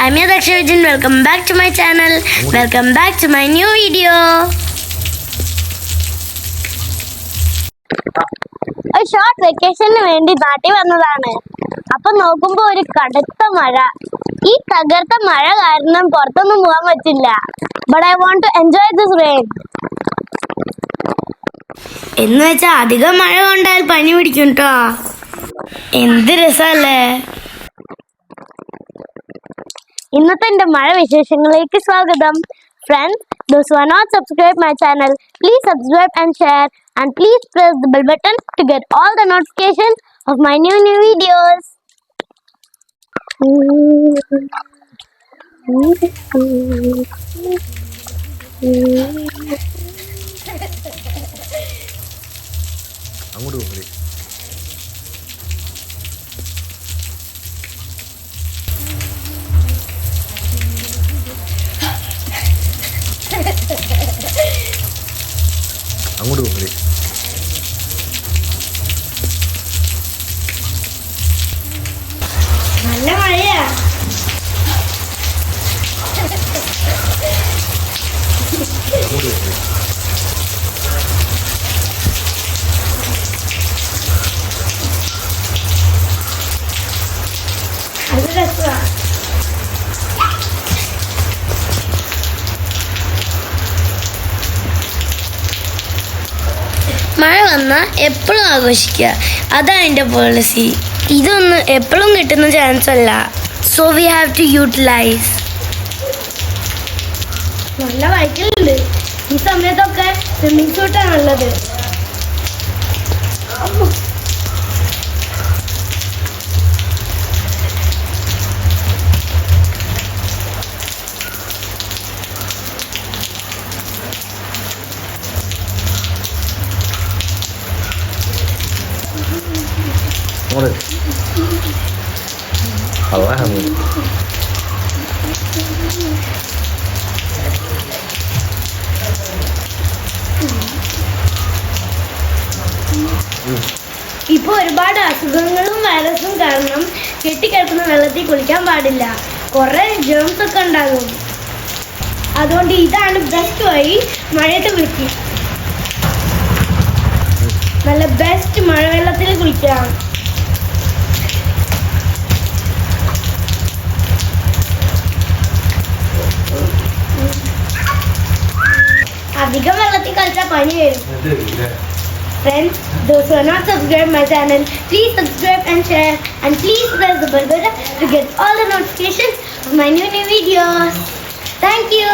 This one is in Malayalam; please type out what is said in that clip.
I'm your Daksha. Welcome back to my channel. Welcome back to my new video. ഒരു ഷോർട്ട് വെക്കേഷന് വേണ്ടി നാട്ടിൽ വന്നതാണ്. അപ്പൊ നോക്കുമ്പോ ഒരു കടുത്ത മഴ. ഈ തകർത്ത മഴ കാരണം പുറത്തൊന്നും പോകാൻ പറ്റില്ല. But I want to enjoy this rain. എന്ന് വെച്ചാ അധികം മഴ കൊണ്ടാൽ പനി പിടിക്കും ട്ടോ. എന്ത് രസല്ലേ. ഇന്നത്തെ എന്റെ മഴ വിശേഷങ്ങളിലേക്ക് സ്വാഗതം. Friends, those who are not subscribed my channel, please subscribe and share, and please press the bell button to get all the notifications of my new videos. അങ്ങോട്ട് പോകലേ. അങ്ങോട്ട് പോകലേ. നല്ല മഴയാ. അങ്ങോട്ട് പോകലേ. അത് രസമാ. മഴ വന്നാൽ എപ്പോഴും ആഘോഷിക്കുക, അതാണ് എൻ്റെ പോളിസി. ഇതൊന്നും എപ്പോഴും കിട്ടുന്ന ചാൻസ് അല്ല. So we have to utilise. നല്ല വൈക്കലുണ്ട്. ഈ സമയത്തൊക്കെ സ്വിമ്മിങ് സൂട്ടാണുള്ളത്. അങ്ങോട്ട്好啊，ഇപ്പൊ ഒരുപാട് അസുഖങ്ങളും വൈറസും കാരണം കെട്ടിക്കിടക്കുന്ന വെള്ളത്തിൽ കുളിക്കാൻ പാടില്ല. കുറെ ജേംസ് ഒക്കെ ഉണ്ടാകും. അതുകൊണ്ട് ഇതാണ് ബെസ്റ്റ് വഴി മഴയത്ത് കുളിക്കുക. നല്ല ബെസ്റ്റ് മഴവെള്ളത്തിൽ കുളിക്കാം. അധികം വെള്ളത്തിൽ കളിച്ചാൽ പനി വരും. Friends, those who are not subscribed my channel, please subscribe and share, and please press the bell button to get all the notifications of my new videos. Thank you.